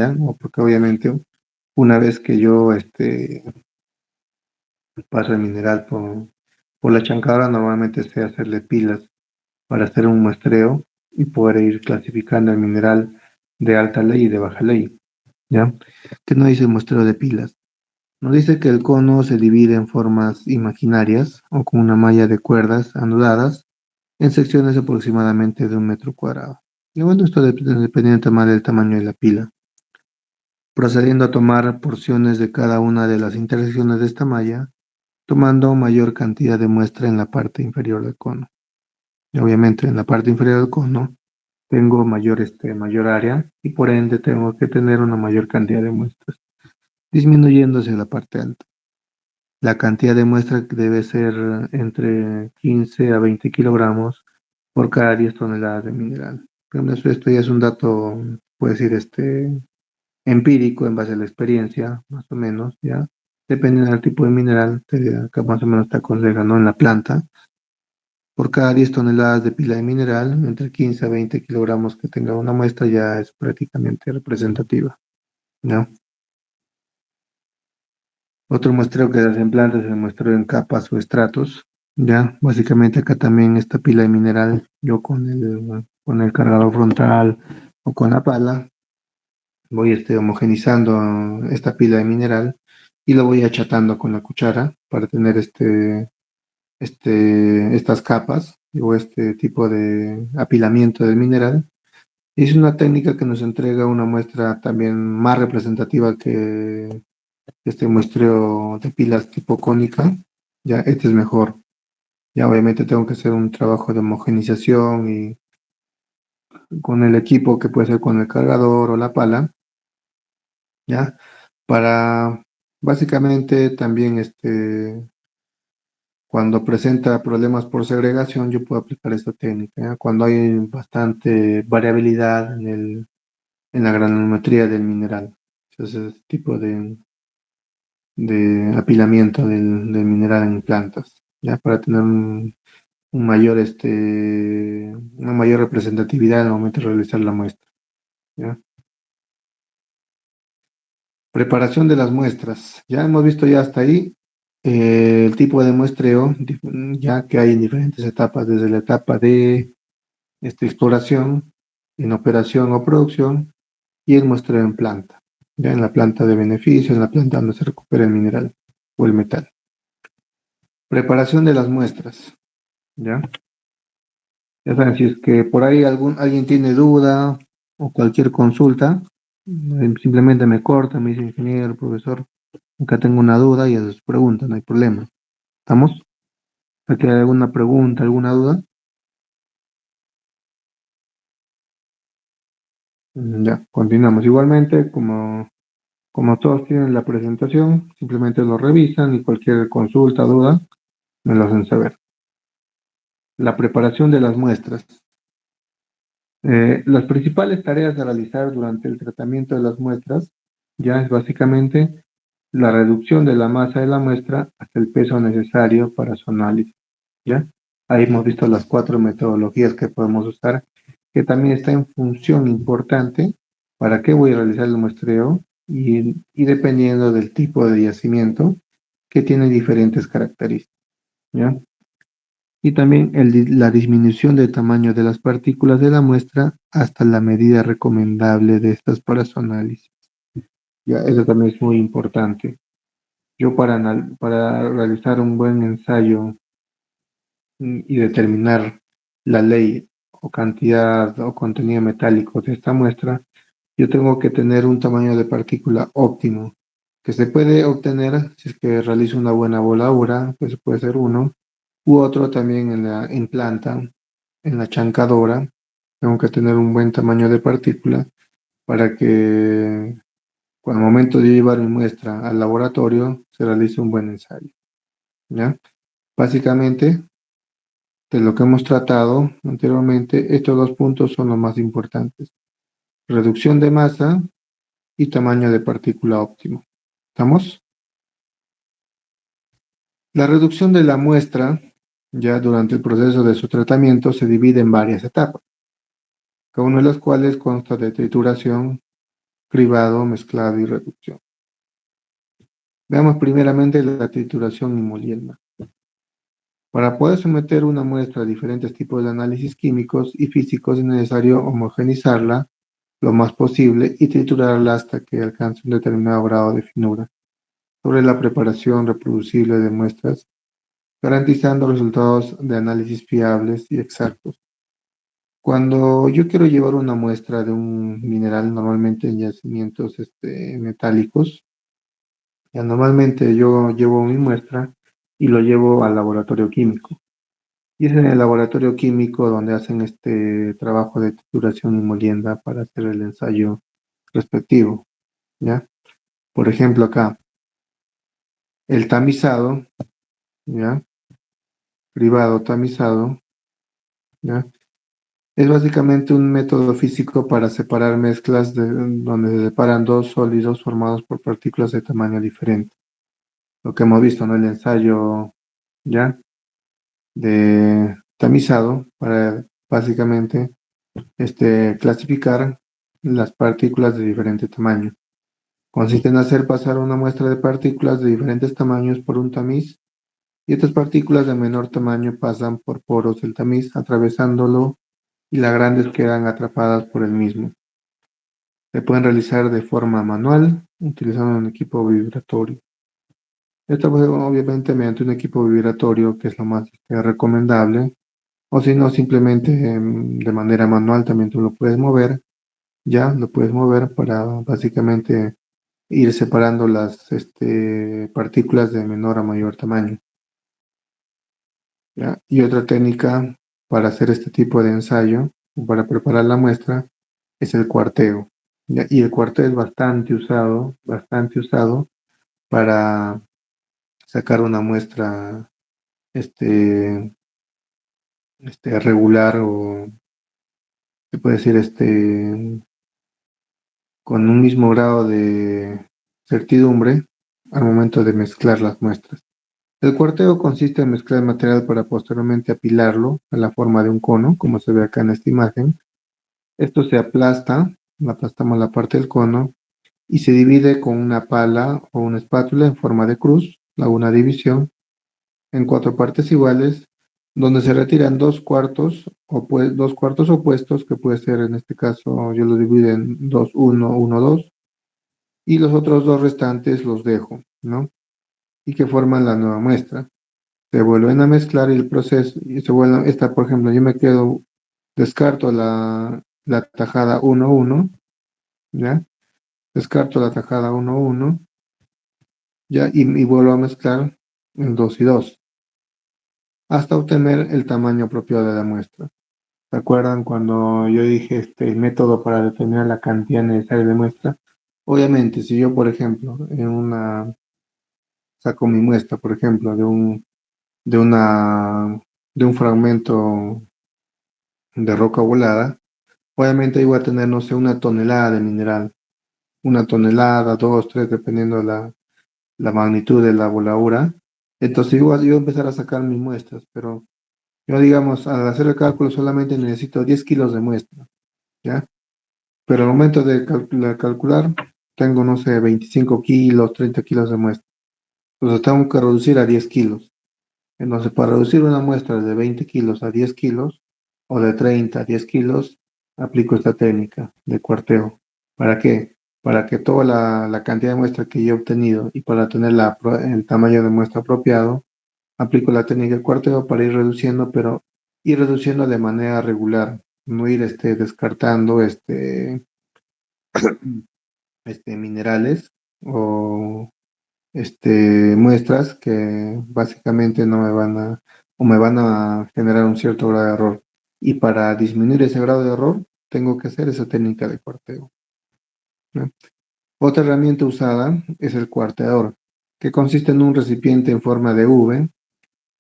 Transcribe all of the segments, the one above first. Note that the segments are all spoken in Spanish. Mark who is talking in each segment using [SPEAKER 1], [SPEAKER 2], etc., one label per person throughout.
[SPEAKER 1] ¿ya? O porque obviamente una vez que yo paso el mineral por la chancadora, normalmente sé hacerle pilas para hacer un muestreo y poder ir clasificando el mineral de alta ley y de baja ley, ¿ya? Que no dice muestreo de pilas. Nos dice que el cono se divide en formas imaginarias o con una malla de cuerdas anudadas en secciones aproximadamente de 1 metro cuadrado. Y bueno, esto dependiendo del tamaño de la pila. Procediendo a tomar porciones de cada una de las intersecciones de esta malla, tomando mayor cantidad de muestra en la parte inferior del cono. Y obviamente en la parte inferior del cono tengo mayor área y por ende tengo que tener una mayor cantidad de muestras, disminuyendo hacia la parte alta. La cantidad de muestra que debe ser entre 15 a 20 kilogramos por cada 10 toneladas de mineral. Pero esto ya es un dato, puedes decir, empírico en base a la experiencia, más o menos, ¿ya? Dependiendo del tipo de mineral, acá más o menos te aconseja, ¿no? En la planta, por cada 10 toneladas de pila de mineral, entre 15 a 20 kilogramos que tenga una muestra ya es prácticamente representativa, ¿no? Otro muestreo que se hace en plantas es el muestreo en capas o estratos. Ya, básicamente acá también esta pila de mineral, yo con el cargador frontal o con la pala, voy homogenizando esta pila de mineral y lo voy achatando con la cuchara para tener estas capas o este tipo de apilamiento del mineral. Y es una técnica que nos entrega una muestra también más representativa que este muestreo de pilas tipo cónica. Ya, este es mejor. Ya obviamente tengo que hacer un trabajo de homogenización y con el equipo que puede ser con el cargador o la pala, ¿ya? Para básicamente también cuando presenta problemas por segregación, yo puedo aplicar esta técnica, ¿ya? Cuando hay bastante variabilidad en la granometría del mineral. Entonces, este tipo de apilamiento del mineral en plantas, ¿ya? Para tener un mayor, una mayor representatividad al momento de realizar la muestra, ¿ya? Preparación de las muestras. Ya hemos visto ya hasta ahí el tipo de muestreo, ya que hay en diferentes etapas, desde la etapa de exploración, en operación o producción, y el muestreo en planta, ya en la planta de beneficio, en la planta donde se recupera el mineral o el metal. Preparación de las muestras, ¿ya? Ya saben, si es que por ahí alguien tiene duda o cualquier consulta, simplemente me corta, me dice ingeniero, profesor, acá tengo una duda y les pregunta, no hay problema. ¿Estamos? ¿Aquí hay alguna pregunta, alguna duda? Ya, continuamos. Igualmente, como todos tienen la presentación, simplemente lo revisan y cualquier consulta, duda, me lo hacen saber. La preparación de las muestras. Las principales tareas a realizar durante el tratamiento de las muestras ya es básicamente la reducción de la masa de la muestra hasta el peso necesario para su análisis, ¿ya? Ahí hemos visto las 4 metodologías que podemos usar, que también está en función importante para qué voy a realizar el muestreo y dependiendo del tipo de yacimiento que tiene diferentes características, ¿ya? Y también la disminución del tamaño de las partículas de la muestra hasta la medida recomendable de estas para su análisis. Ya, eso también es muy importante. Yo para realizar un buen ensayo y determinar la ley o cantidad o contenido metálico de esta muestra, yo tengo que tener un tamaño de partícula óptimo, que se puede obtener si es que realizo una buena voladura, pues puede ser uno, u otro también en planta, en la chancadora. Tengo que tener un buen tamaño de partícula para que al momento de llevar mi muestra al laboratorio se realice un buen ensayo, ¿ya? Básicamente, de lo que hemos tratado anteriormente, estos dos puntos son los más importantes. Reducción de masa y tamaño de partícula óptimo. ¿Estamos? La reducción de la muestra, ya durante el proceso de su tratamiento, se divide en varias etapas, cada una de las cuales consta de trituración, cribado, mezclado y reducción. Veamos primeramente la trituración y molienda. Para poder someter una muestra a diferentes tipos de análisis químicos y físicos es necesario homogeneizarla lo más posible y triturarla hasta que alcance un determinado grado de finura sobre la preparación reproducible de muestras, garantizando resultados de análisis fiables y exactos. Cuando yo quiero llevar una muestra de un mineral, normalmente en yacimientos metálicos, ya normalmente yo llevo mi muestra y lo llevo al laboratorio químico. Y es en el laboratorio químico donde hacen este trabajo de trituración y molienda para hacer el ensayo respectivo, ¿ya? Por ejemplo, acá, el tamizado, ¿ya? Cribado tamizado, ¿ya? Es básicamente un método físico para separar mezclas donde se separan dos sólidos formados por partículas de tamaño diferente. Lo que hemos visto, ¿no? El ensayo, ¿ya? De tamizado para básicamente clasificar las partículas de diferente tamaño. Consiste en hacer pasar una muestra de partículas de diferentes tamaños por un tamiz y estas partículas de menor tamaño pasan por poros del tamiz atravesándolo y las grandes quedan atrapadas por el mismo. Se pueden realizar de forma manual utilizando un equipo vibratorio. Esto pues, obviamente mediante un equipo vibratorio que es lo más recomendable o si no simplemente de manera manual también tú lo puedes mover, ya lo puedes mover para básicamente ir separando las partículas de menor a mayor tamaño. ¿Ya? Y otra técnica para hacer este tipo de ensayo, para preparar la muestra, es el cuarteo. ¿Ya? Y el cuarteo es bastante usado para sacar una muestra regular o se puede decir con un mismo grado de certidumbre al momento de mezclar las muestras. El cuarteo consiste en mezclar el material para posteriormente apilarlo a la forma de un cono, como se ve acá en esta imagen. Esto se aplastamos la parte del cono y se divide con una pala o una espátula en forma de cruz, hago una división en cuatro partes iguales, donde se retiran dos cuartos opuestos, que puede ser en este caso, yo lo divido en 2, 1, 1, 2, y los otros dos restantes los dejo, ¿no? Y que forman la nueva muestra. Se vuelven a mezclar y el proceso, y se vuelve, esta por ejemplo, yo me quedo, descarto la tajada 1, 1, ¿ya? Descarto la tajada 1, 1, ¿ya? Y vuelvo a mezclar en 2 y 2, hasta obtener el tamaño apropiado de la muestra. ¿Se acuerdan cuando yo dije el método para determinar la cantidad necesaria de muestra? Obviamente, si yo, por ejemplo, saco mi muestra, por ejemplo, de una, de un fragmento de roca volada, obviamente ahí voy a tener, no sé, una tonelada de mineral, una tonelada, dos, tres, dependiendo de la magnitud de la voladura. Entonces yo voy a empezar a sacar mis muestras, pero yo, digamos, al hacer el cálculo solamente necesito 10 kilos de muestra, ¿ya? Pero al momento de calcular, tengo, no sé, 25 kilos, 30 kilos de muestra. Entonces tengo que reducir a 10 kilos. Entonces, para reducir una muestra de 20 kilos a 10 kilos, o de 30 a 10 kilos, aplico esta técnica de cuarteo. ¿Para qué? Para que toda la cantidad de muestra que yo he obtenido y para tener el tamaño de muestra apropiado, aplico la técnica de cuarteo para ir reduciendo, pero ir reduciendo de manera regular, no ir descartando minerales o muestras que básicamente no me van a o me van a generar un cierto grado de error. Y para disminuir ese grado de error, tengo que hacer esa técnica de cuarteo, ¿no? Otra herramienta usada es el cuarteador, que consiste en un recipiente en forma de V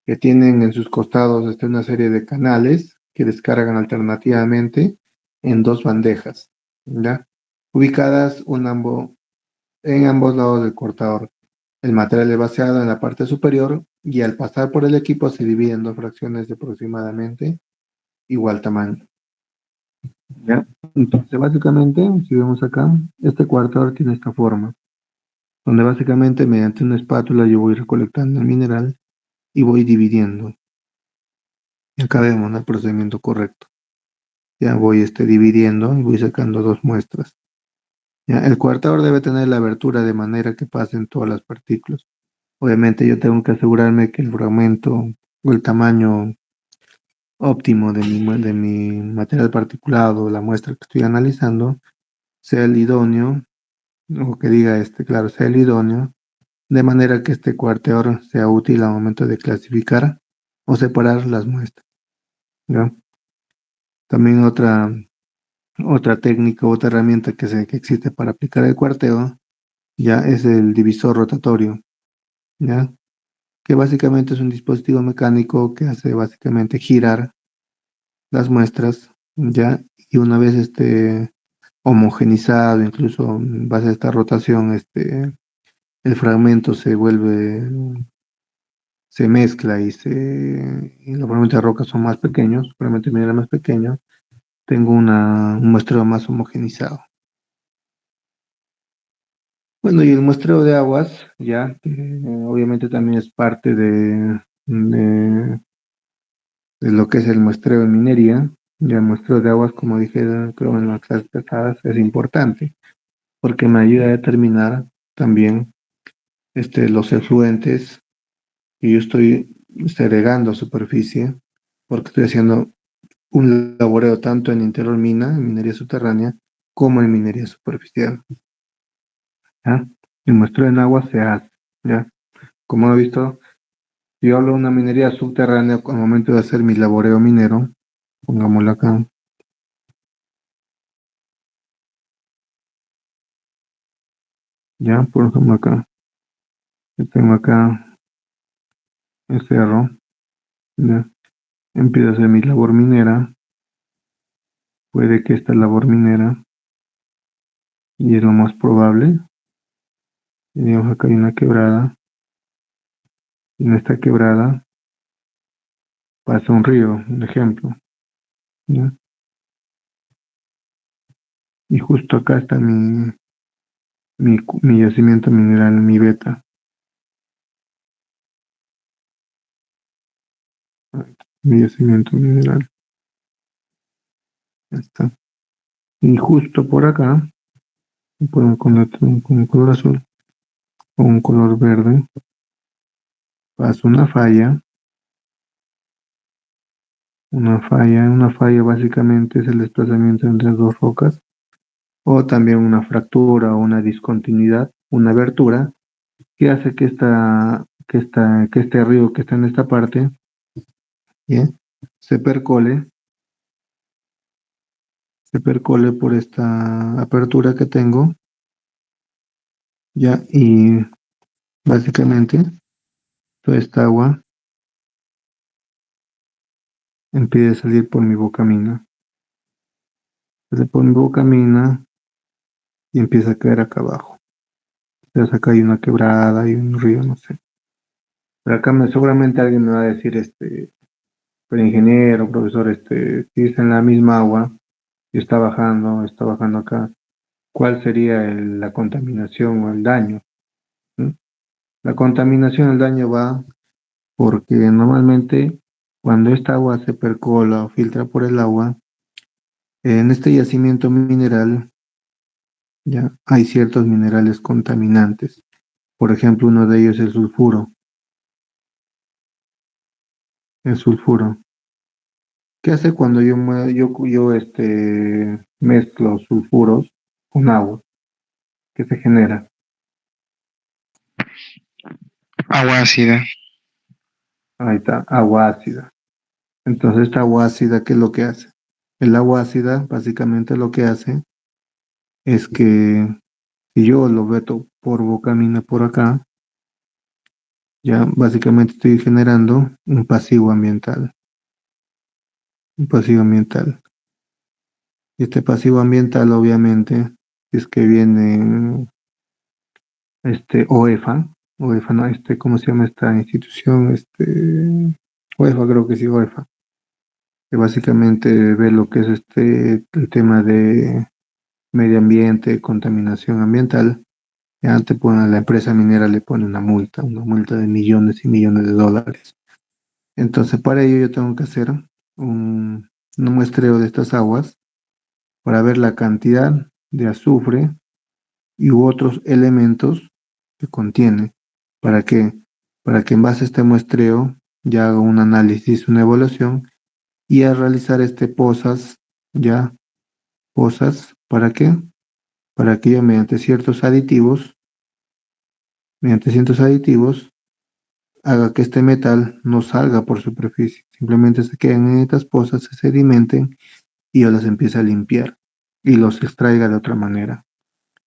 [SPEAKER 1] que tienen en sus costados una serie de canales que descargan alternativamente en dos bandejas, ¿ya? Ubicadas en ambos lados del cortador. El material es vaciado en la parte superior y al pasar por el equipo se divide en dos fracciones de aproximadamente igual tamaño. ¿Ya? Entonces, básicamente, si vemos acá, este coartador tiene esta forma, donde básicamente mediante una espátula yo voy recolectando el mineral y voy dividiendo. Y acá vemos, ¿no?, el procedimiento correcto. Ya voy dividiendo y voy sacando dos muestras. Ya, el coartador debe tener la abertura de manera que pasen todas las partículas. Obviamente yo tengo que asegurarme que el fragmento o el tamaño óptimo de mi material particulado, la muestra que estoy analizando, sea el idóneo, o que diga claro, sea el idóneo, de manera que este coartador sea útil al momento de clasificar o separar las muestras, ¿ya? También otra técnica, otra herramienta que existe para aplicar el cuarteo, ya es el divisor rotatorio, ¿ya? Que básicamente es un dispositivo mecánico que hace básicamente girar las muestras, ¿ya? Y una vez homogenizado, incluso en base a esta rotación, el fragmento se mezcla y los fragmentos de roca son más pequeños, fragmentos minerales más pequeños, tengo un muestreo más homogenizado. Bueno, y el muestreo de aguas, ya, obviamente también es parte de lo que es el muestreo en minería. Y el muestreo de aguas, como dije, creo en las clases pasadas, es importante porque me ayuda a determinar también los efluentes que yo estoy regando a superficie, porque estoy haciendo un laboreo tanto en interior mina, en minería subterránea, como en minería superficial. ¿Ya? El muestreo en agua se hace, ¿ya? Como he visto, si yo hablo de una minería subterránea al momento de hacer mi laboreo minero, pongámoslo acá, ya, por ejemplo acá, yo tengo acá el cerro, ya, empiezo a hacer mi labor minera, puede que esta labor minera, y es lo más probable, y digamos acá hay una quebrada, y en esta quebrada pasa un río, un ejemplo, ¿ya? Y justo acá está mi yacimiento mineral, mi beta, mi yacimiento mineral, ya está. Y justo por acá, con un color azul o un color verde, pasa una falla básicamente es el desplazamiento entre dos rocas, o también una fractura o una discontinuidad, una abertura, que hace que este río que está en esta parte, ¿bien?, se percole, se percole por esta apertura que tengo, ya, y básicamente toda esta agua empieza a salir por mi boca mina. Sale por mi boca mina y empieza a caer acá abajo. Entonces acá hay una quebrada, hay un río, no sé. Pero acá seguramente alguien me va a decir, pero ingeniero, profesor, si está en la misma agua y está bajando acá, ¿cuál sería la contaminación o el daño? ¿Sí? La contaminación, el daño va porque normalmente cuando esta agua se percola o filtra por el agua, en este yacimiento mineral ya hay ciertos minerales contaminantes. Por ejemplo, uno de ellos es el sulfuro. El sulfuro. ¿Qué hace cuando yo mezclo sulfuros con agua? ¿Qué se genera?
[SPEAKER 2] Agua ácida.
[SPEAKER 1] Ahí está, agua ácida. Entonces, esta agua ácida, ¿qué es lo que hace? El agua ácida, básicamente lo que hace es que si yo lo veto por boca mina por acá, ya básicamente estoy generando un pasivo ambiental. Un pasivo ambiental. Y este pasivo ambiental, obviamente, es que viene OEFA, ¿no? ¿Cómo se llama esta institución? OEFA, creo que sí, OEFA. que básicamente ve lo que es el tema de medio ambiente, contaminación ambiental. Ya te pone, la empresa minera le pone una multa de millones y millones de dólares. Entonces, para ello yo tengo que hacer un muestreo de estas aguas para ver la cantidad de azufre y u otros elementos que contiene. ¿Para qué? Para que en base a este muestreo ya haga un análisis, una evaluación y al realizar ya pozas, ¿para qué? Para que yo mediante ciertos aditivos, haga que este metal no salga por superficie, simplemente se queden en estas pozas, se sedimenten y yo las empiece a limpiar y los extraiga de otra manera.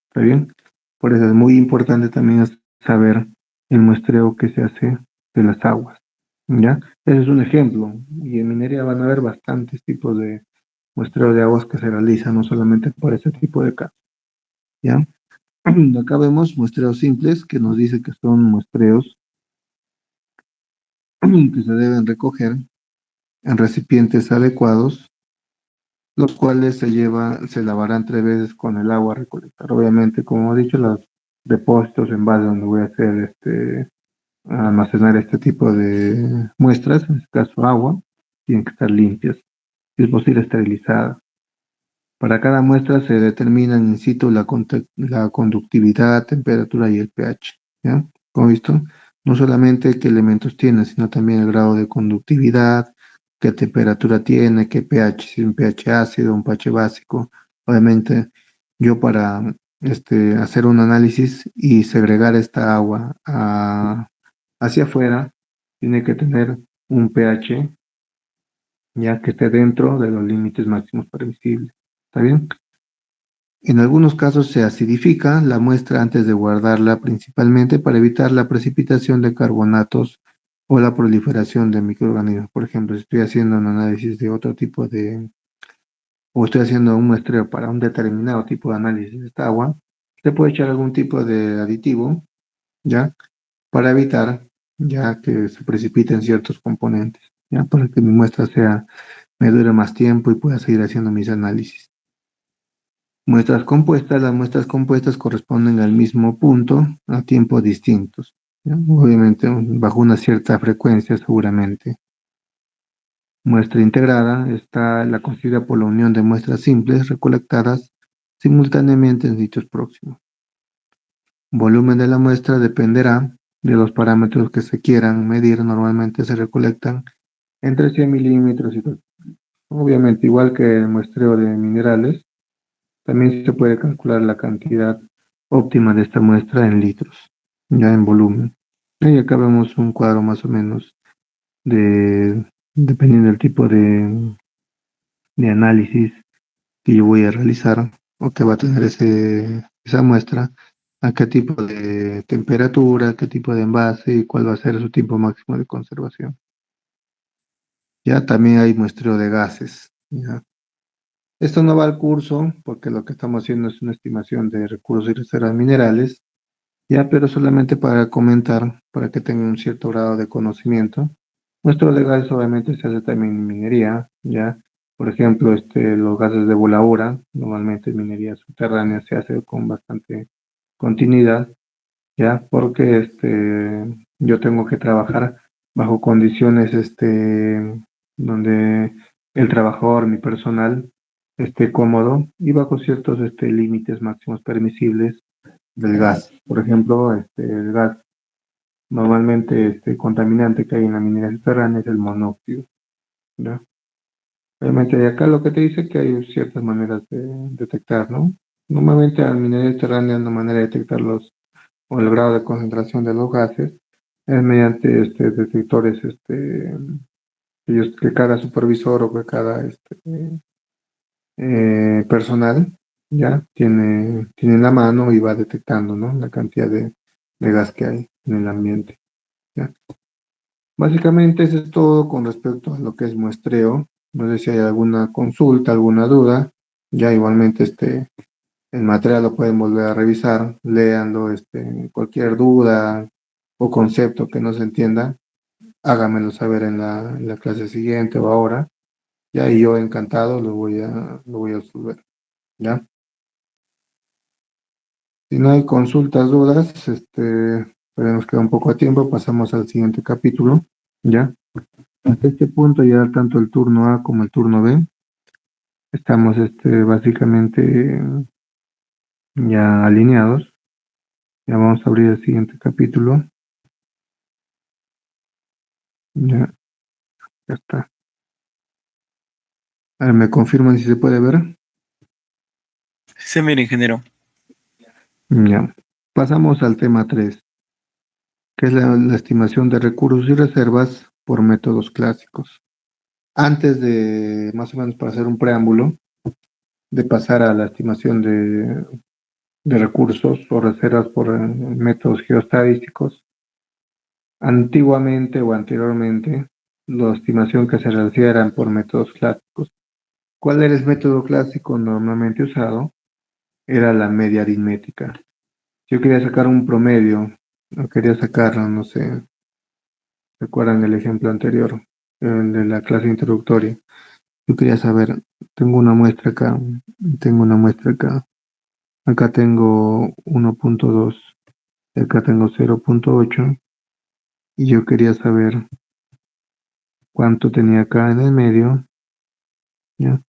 [SPEAKER 1] ¿Está bien? Por eso es muy importante también saber el muestreo que se hace de las aguas. ¿Ya? Ese es un ejemplo. Y en minería van a haber bastantes tipos de muestreo de aguas que se realizan, no solamente por ese tipo de casos. ¿Ya? Acá vemos muestreos simples que nos dice que son muestreos que se deben recoger en recipientes adecuados, los cuales se lavarán 3 veces con el agua a recolectar. Obviamente, como he dicho, los depósitos en base donde voy a hacer a almacenar este tipo de muestras, en este caso agua, tienen que estar limpias, si es posible esterilizadas. Para cada muestra se determinan in situ la conductividad, temperatura y el pH. ¿Ya? Como visto, no solamente qué elementos tiene, sino también el grado de conductividad, qué temperatura tiene, qué pH, si es un pH ácido, un pH básico. Obviamente, yo para hacer un análisis y segregar esta agua hacia afuera, tiene que tener un pH ya que esté dentro de los límites máximos permisibles. ¿Está bien? En algunos casos se acidifica la muestra antes de guardarla, principalmente para evitar la precipitación de carbonatos o la proliferación de microorganismos. Por ejemplo, si estoy haciendo un análisis de otro tipo o estoy haciendo un muestreo para un determinado tipo de análisis de esta agua, se puede echar algún tipo de aditivo, ¿ya? Para evitar ya que se precipiten ciertos componentes, ¿ya? Para que mi muestra me dure más tiempo y pueda seguir haciendo mis análisis. Las muestras compuestas corresponden al mismo punto a tiempos distintos, ¿ya? Obviamente bajo una cierta frecuencia seguramente. Muestra integrada está la constituida por la unión de muestras simples recolectadas simultáneamente en sitios próximos. Volumen de la muestra dependerá de los parámetros que se quieran medir. Normalmente se recolectan entre 100 milímetros y obviamente igual que el muestreo de minerales. También se puede calcular la cantidad óptima de esta muestra en litros, ya en volumen. Y acá vemos un cuadro más o menos dependiendo del tipo de análisis que yo voy a realizar o que va a tener esa muestra, a qué tipo de temperatura, qué tipo de envase y cuál va a ser su tiempo máximo de conservación. Ya también hay muestreo de gases. ¿Ya? Esto no va al curso porque lo que estamos haciendo es una estimación de recursos y reservas minerales, ya, pero solamente para comentar, para que tengan un cierto grado de conocimiento. Nuestro de gases obviamente se hace también en minería, ya. Por ejemplo, los gases de voladura, normalmente en minería subterránea se hace con bastante continuidad, ya, porque yo tengo que trabajar bajo condiciones donde el trabajador, mi personal, esté cómodo y bajo ciertos límites máximos permisibles del gas. Por ejemplo, el gas normalmente contaminante que hay en la minería subterránea es el monóxido, ¿ya? Obviamente de acá lo que te dice que hay ciertas maneras de detectar, ¿no? Normalmente en la minería subterránea una manera de detectarlos o el grado de concentración de los gases es mediante detectores que cada supervisor o que cada personal ya tiene en la mano y va detectando, ¿no? La cantidad de gas que hay en el ambiente. ¿Ya? Básicamente eso es todo con respecto a lo que es muestreo. No sé si hay alguna consulta, alguna duda. Ya igualmente el material lo pueden volver a revisar, léanlo, cualquier duda o concepto que no se entienda, háganmelo saber en la clase siguiente o ahora Ya, y yo encantado lo voy a resolver, ¿ya? Si no hay consultas, dudas, pero nos queda un poco de tiempo, pasamos al siguiente capítulo, ¿ya? Hasta este punto ya tanto el turno A como el turno B estamos básicamente ya alineados. Ya vamos a abrir el siguiente capítulo. Ya, ya está. A ver, me confirman si se puede ver.
[SPEAKER 3] Sí, mire, ingeniero.
[SPEAKER 1] Ya. Pasamos al tema 3, que es la estimación de recursos y reservas por métodos clásicos. Antes de, más o menos para hacer un preámbulo, de pasar a la estimación de recursos o reservas por métodos geoestadísticos, antiguamente o anteriormente, la estimación que se realizaba eran por métodos clásicos. ¿Cuál era el método clásico normalmente usado? Era la media aritmética. Yo quería sacar un promedio, o quería sacar, no sé, ¿recuerdan el ejemplo anterior, el de la clase introductoria? Yo quería saber, tengo una muestra acá, tengo una muestra acá, acá tengo 1.2, acá tengo 0.8, y yo quería saber cuánto tenía acá en el medio, ¿ya?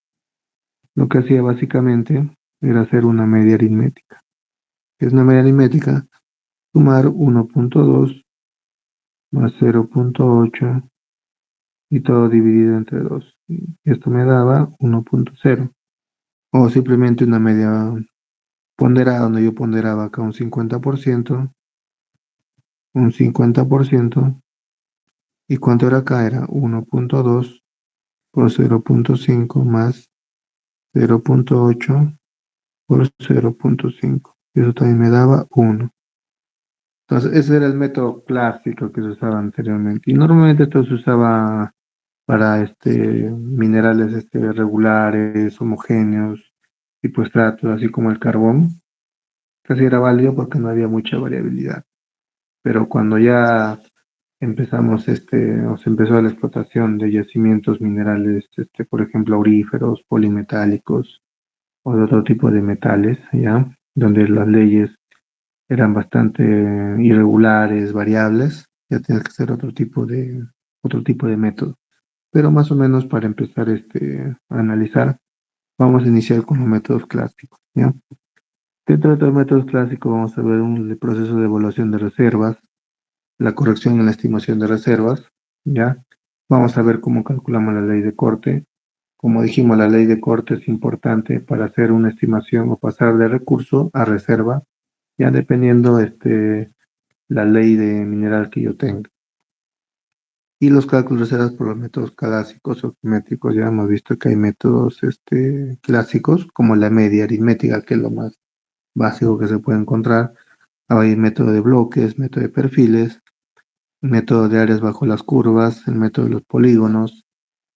[SPEAKER 1] Lo que hacía básicamente era hacer una media aritmética. ¿Qué es una media aritmética? Sumar 1.2 más 0.8 y todo dividido entre 2. Esto me daba 1.0. O simplemente una media ponderada, donde yo ponderaba acá un 50%, y cuánto era acá era 1.2 por 0.5 más 0.8 por 0.5. Eso también me daba 1. Entonces, ese era el método clásico que se usaba anteriormente. Y normalmente esto se usaba para minerales regulares, homogéneos, tipo estratos, así como el carbón. Casi era válido porque no había mucha variabilidad. Pero cuando ya empezamos, o se empezó la explotación de yacimientos minerales, por ejemplo, auríferos, polimetálicos o de otro tipo de metales, ¿ya? Donde las leyes eran bastante irregulares, variables, ya tienes que hacer otro tipo de método. Pero más o menos para empezar a analizar, vamos a iniciar con los métodos clásicos, ¿ya? Dentro de los métodos clásicos vamos a ver el proceso de evaluación de reservas, la corrección en la estimación de reservas, ¿ya? Vamos a ver cómo calculamos la ley de corte. Como dijimos, la ley de corte es importante para hacer una estimación o pasar de recurso a reserva, ya dependiendo la ley de mineral que yo tenga. Y los cálculos de reservas por los métodos clásicos o geométricos, ya hemos visto que hay métodos clásicos, como la media aritmética, que es lo más básico que se puede encontrar. Hay método de bloques, método de perfiles, método de áreas bajo las curvas, el método de los polígonos,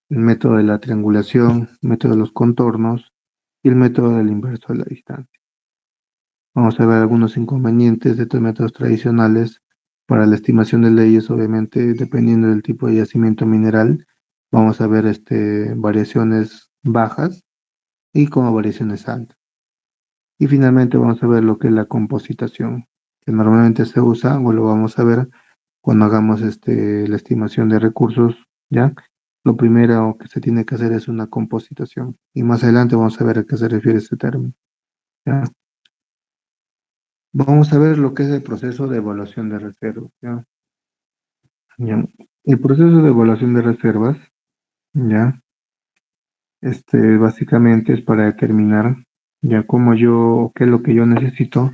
[SPEAKER 1] el método de la triangulación, el método de los contornos y el método del inverso de la distancia. Vamos a ver algunos inconvenientes de estos métodos tradicionales para la estimación de leyes, obviamente, dependiendo del tipo de yacimiento mineral. Vamos a ver variaciones bajas y como variaciones altas. Y finalmente vamos a ver lo que es la compositación, que normalmente se usa, o lo vamos a ver cuando hagamos la estimación de recursos, ¿ya? Lo primero que se tiene que hacer es una compositación. Y más adelante vamos a ver a qué se refiere este término, ¿ya? Vamos a ver lo que es el proceso de evaluación de reservas, ¿ya? Ya. El proceso de evaluación de reservas, ¿ya? Básicamente es para determinar ya cómo yo, qué es lo que yo necesito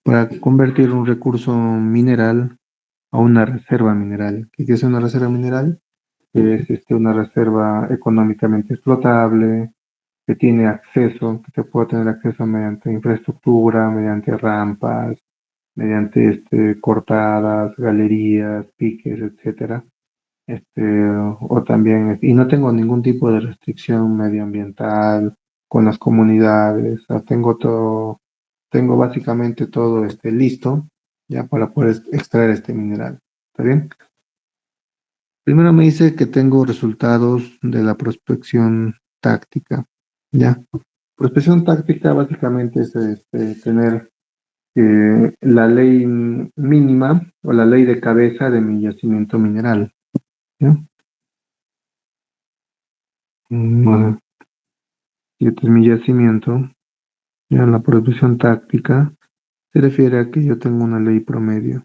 [SPEAKER 1] para convertir un recurso mineral a una reserva mineral. ¿Qué es una reserva mineral? Es una reserva económicamente explotable, que tiene acceso, que te puede tener acceso mediante infraestructura, mediante rampas, mediante cortadas, galerías, piques, etcétera. O también, y no tengo ningún tipo de restricción medioambiental con las comunidades, o sea, tengo todo, tengo básicamente todo listo ya para poder extraer este mineral. ¿Está bien? Primero me dice que tengo resultados de la prospección táctica, ¿ya? Prospección táctica básicamente es tener la ley mínima o la ley de cabeza de mi yacimiento mineral, ¿ya? Bueno, y este es mi yacimiento, ya la prospección táctica se refiere a que yo tengo una ley promedio.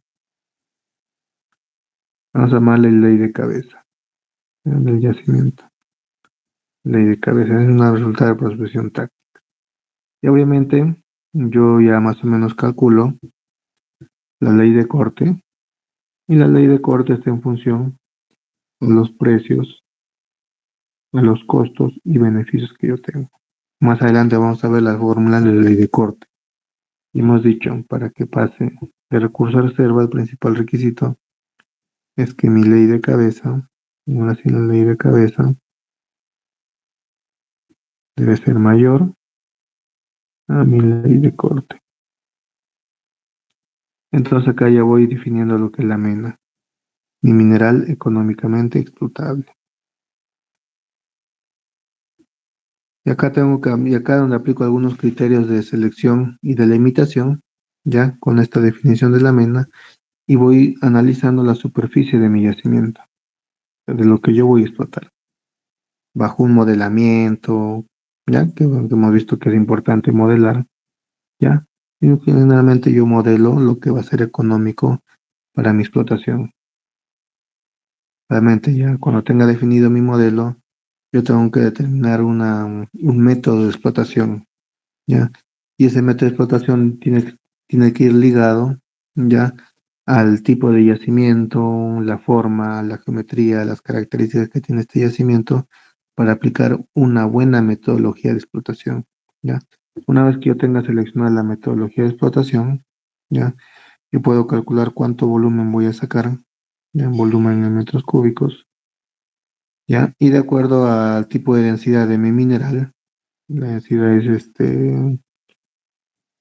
[SPEAKER 1] Vamos a llamarle ley de cabeza, ¿ya? Del yacimiento. Ley de cabeza es una resultado de prospección táctica. Y obviamente yo ya más o menos calculo la ley de corte, y la ley de corte está en función de los precios, de los costos y beneficios que yo tengo. Más adelante vamos a ver la fórmula de la ley de corte. Y hemos dicho, para que pase de recurso a reserva, el principal requisito es que mi ley de cabeza, ahora sí la ley de cabeza, debe ser mayor a mi ley de corte. Entonces acá ya voy definiendo lo que es la mena, mi mineral económicamente explotable. Y acá donde aplico algunos criterios de selección y de limitación, ya con esta definición de la mena, y voy analizando la superficie de mi yacimiento, de lo que yo voy a explotar, bajo un modelamiento, ya que hemos visto que es importante modelar, ya. Y generalmente yo modelo lo que va a ser económico para mi explotación. Realmente ya cuando tenga definido mi modelo, yo tengo que determinar un método de explotación, ¿ya? Y ese método de explotación tiene que ir ligado, ¿ya? Al tipo de yacimiento, la forma, la geometría, las características que tiene este yacimiento para aplicar una buena metodología de explotación, ¿ya? Una vez que yo tenga seleccionada la metodología de explotación, ¿ya? Yo puedo calcular cuánto volumen voy a sacar, ¿ya? En volumen en metros cúbicos, ¿ya? Y de acuerdo al tipo de densidad de mi mineral, la densidad es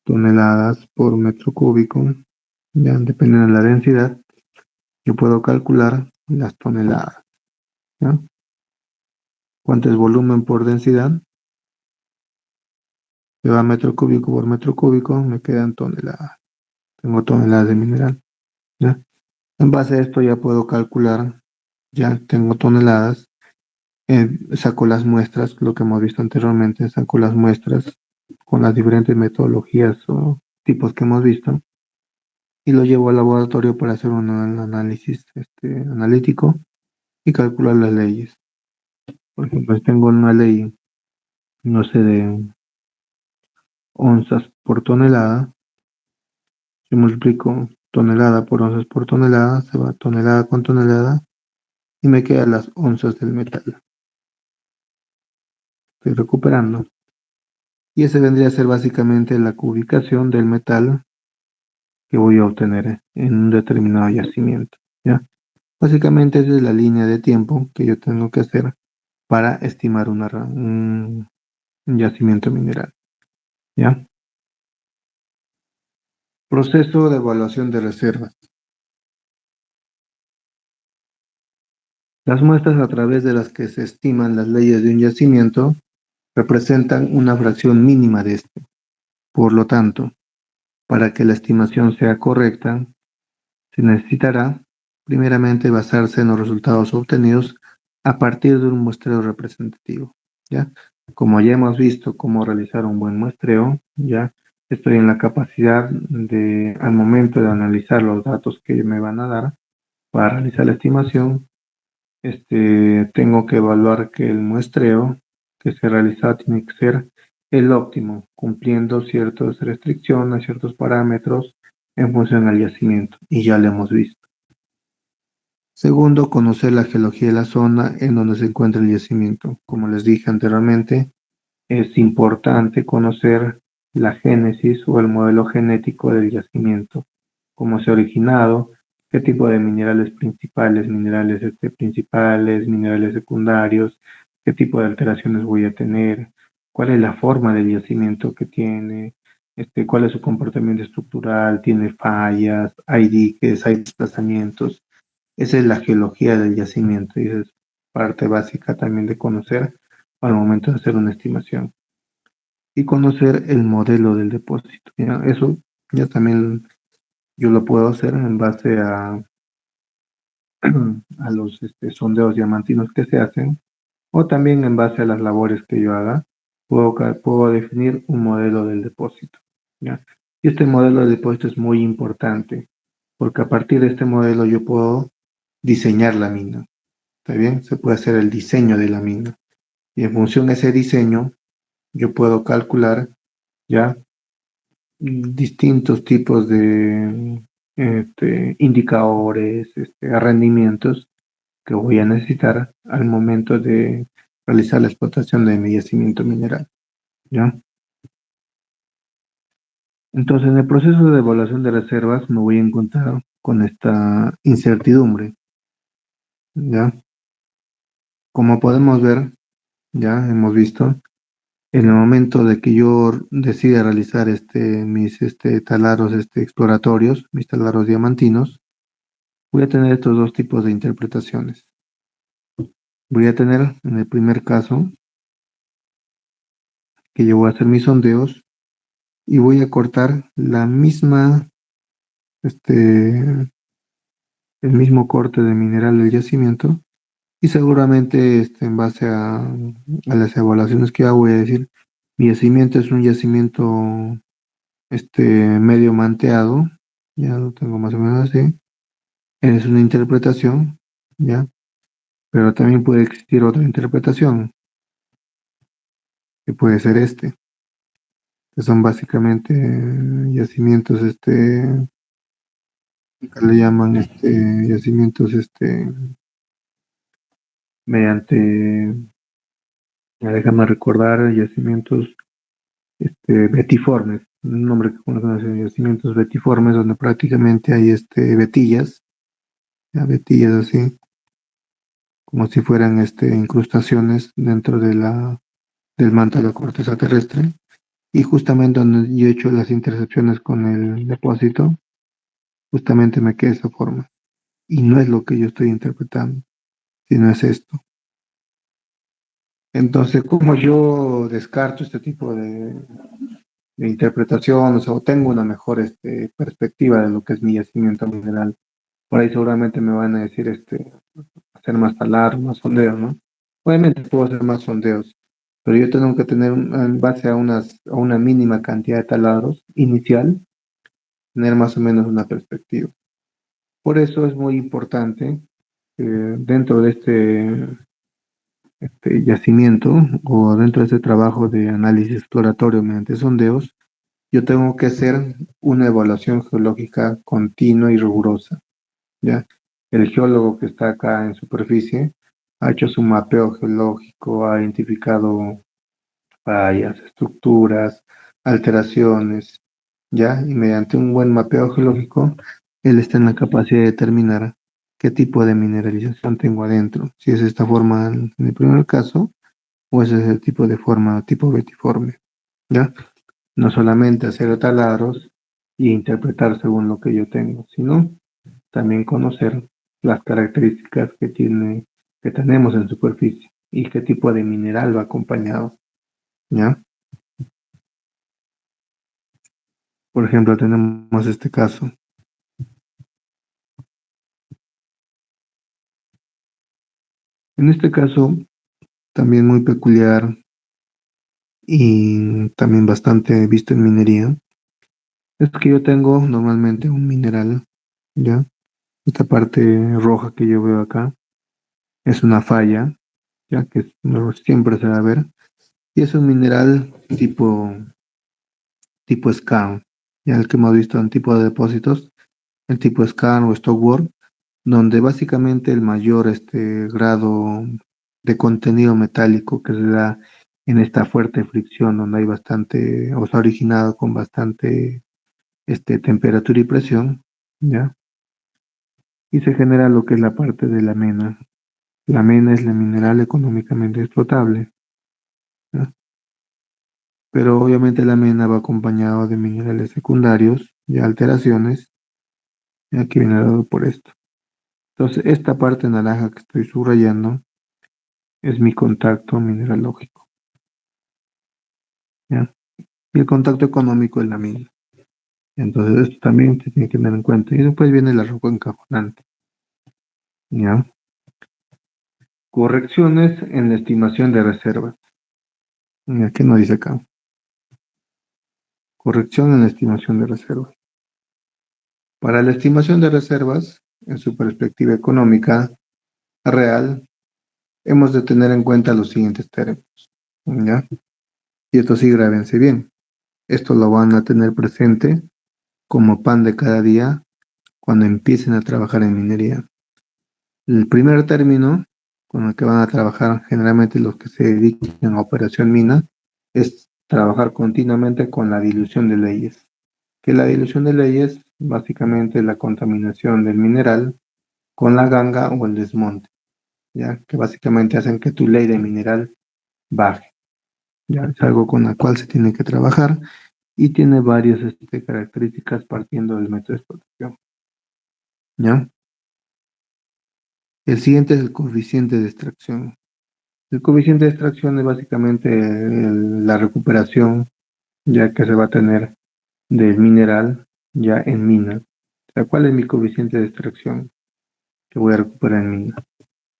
[SPEAKER 1] toneladas por metro cúbico, ya dependiendo de la densidad, yo puedo calcular las toneladas, ¿ya? ¿Cuánto es volumen por densidad? Se va metro cúbico por metro cúbico, me quedan toneladas. Tengo toneladas de mineral, ¿ya? En base a esto ya puedo calcular, ya tengo toneladas, saco las muestras, lo que hemos visto anteriormente, saco las muestras con las diferentes metodologías o tipos que hemos visto y lo llevo al laboratorio para hacer un análisis analítico y calcular las leyes. Por ejemplo, si tengo una ley, no sé, de onzas por tonelada, si multiplico tonelada por onzas por tonelada, se va tonelada con tonelada y me quedan las onzas del metal. Estoy recuperando. Y ese vendría a ser básicamente la cubicación del metal que voy a obtener en un determinado yacimiento, ¿ya? Básicamente esa es la línea de tiempo que yo tengo que hacer para estimar un yacimiento mineral, ¿ya? Proceso de evaluación de reservas. Las muestras a través de las que se estiman las leyes de un yacimiento representan una fracción mínima de este. Por lo tanto, para que la estimación sea correcta, se necesitará primeramente basarse en los resultados obtenidos a partir de un muestreo representativo, ¿ya? Como ya hemos visto cómo realizar un buen muestreo, ya estoy en la capacidad de, al momento de analizar los datos que me van a dar para realizar la estimación, tengo que evaluar que el muestreo que se realiza tiene que ser el óptimo, cumpliendo ciertas restricciones, ciertos parámetros en función al yacimiento, y ya lo hemos visto. Segundo, conocer la geología de la zona en donde se encuentra el yacimiento. Como les dije anteriormente, es importante conocer la génesis o el modelo genético del yacimiento, cómo se ha originado, qué tipo de minerales minerales secundarios, qué tipo de alteraciones voy a tener, cuál es la forma del yacimiento que tiene, cuál es su comportamiento estructural, tiene fallas, hay diques, hay desplazamientos. Esa es la geología del yacimiento y esa es parte básica también de conocer al momento de hacer una estimación y conocer el modelo del depósito. ¿Ya? Eso ya también yo lo puedo hacer en base a los sondeos diamantinos que se hacen o también en base a las labores que yo haga, puedo definir un modelo del depósito. ¿Ya? Y este modelo de depósito es muy importante porque a partir de este modelo yo puedo diseñar la mina. ¿Está bien? Se puede hacer el diseño de la mina. Y en función de ese diseño, yo puedo calcular ya distintos tipos de indicadores, rendimientos que voy a necesitar al momento de realizar la explotación de mi yacimiento mineral, ¿ya? Entonces, en el proceso de evaluación de reservas me voy a encontrar con esta incertidumbre, ¿ya? Como podemos ver, ya hemos visto, en el momento de que yo decida realizar mis taladros exploratorios, mis taladros diamantinos, voy a tener estos dos tipos de interpretaciones. Voy a tener, en el primer caso, que yo voy a hacer mis sondeos y voy a cortar el mismo corte de mineral del yacimiento y seguramente en base a las evaluaciones que hago voy a decir, mi yacimiento es un yacimiento medio manteado, ya lo tengo más o menos así, es una interpretación, ya, pero también puede existir otra interpretación, que puede ser que son básicamente yacimientos, que le llaman yacimientos, mediante, déjame recordar, yacimientos betiformes, un nombre que conocen, yacimientos betiformes, donde prácticamente hay vetillas, ya, vetillas así, como si fueran incrustaciones dentro del manto de la corteza terrestre. Y justamente donde yo he hecho las intercepciones con el depósito, justamente me queda esa forma. Y no es lo que yo estoy interpretando, sino es esto. Entonces, como yo descarto este tipo de interpretaciones o tengo una mejor perspectiva de lo que es mi yacimiento mineral, por ahí seguramente me van a decir hacer más talar, más sondeos, ¿no? Obviamente puedo hacer más sondeos, pero yo tengo que tener, en base a una mínima cantidad de taladros inicial, tener más o menos una perspectiva. Por eso es muy importante dentro de este yacimiento o dentro de este trabajo de análisis exploratorio mediante sondeos, yo tengo que hacer una evaluación geológica continua y rigurosa, ¿ya? El geólogo que está acá en superficie ha hecho su mapeo geológico, ha identificado fallas, estructuras, alteraciones, ¿ya? Y mediante un buen mapeo geológico, él está en la capacidad de determinar qué tipo de mineralización tengo adentro, si es esta forma en el primer caso, o ese es el tipo de forma tipo betiforme, ¿ya? No solamente hacer taladros y interpretar según lo que yo tengo, sino también conocer las características que tenemos en superficie y qué tipo de mineral va acompañado, ¿ya? Por ejemplo, tenemos este caso. En este caso, también muy peculiar y también bastante visto en minería, es que yo tengo normalmente un mineral, ¿ya? Esta parte roja que yo veo acá es una falla, ya que siempre se va a ver, y es un mineral tipo scan, ya el que hemos visto en tipo de depósitos, el tipo scan o stockwork, donde básicamente el mayor grado de contenido metálico que se da en esta fuerte fricción, donde hay bastante, o se ha originado con bastante temperatura y presión, ¿ya? Y se genera lo que es la parte de la mena. La mena es el mineral económicamente explotable, ¿ya? Pero obviamente la mena va acompañado de minerales secundarios y alteraciones, ya que viene dado por esto. Entonces, esta parte naranja que estoy subrayando es mi contacto mineralógico, ¿ya? Y el contacto económico es la mina. Entonces, esto también se tiene que tener en cuenta. Y después viene la roca encajonante, ¿ya? Correcciones en la estimación de reservas. Mira, ¿qué nos dice acá? Corrección en la estimación de reservas. Para la estimación de reservas, en su perspectiva económica real, hemos de tener en cuenta los siguientes términos, ¿ya? Y esto sí, grábense bien. Esto lo van a tener presente como pan de cada día cuando empiecen a trabajar en minería. El primer término con el que van a trabajar generalmente los que se dedican a operación mina es trabajar continuamente con la dilución de leyes. Que la dilución de leyes básicamente es la contaminación del mineral con la ganga o el desmonte, ya que básicamente hacen que tu ley de mineral baje. Ya es algo con la cual se tiene que trabajar y tiene varias características partiendo del método de explotación. ¿Ya? El siguiente es el coeficiente de extracción. El coeficiente de extracción es básicamente la recuperación ya que se va a tener del mineral ya en mina. O sea, ¿cuál es mi coeficiente de extracción que voy a recuperar en mina?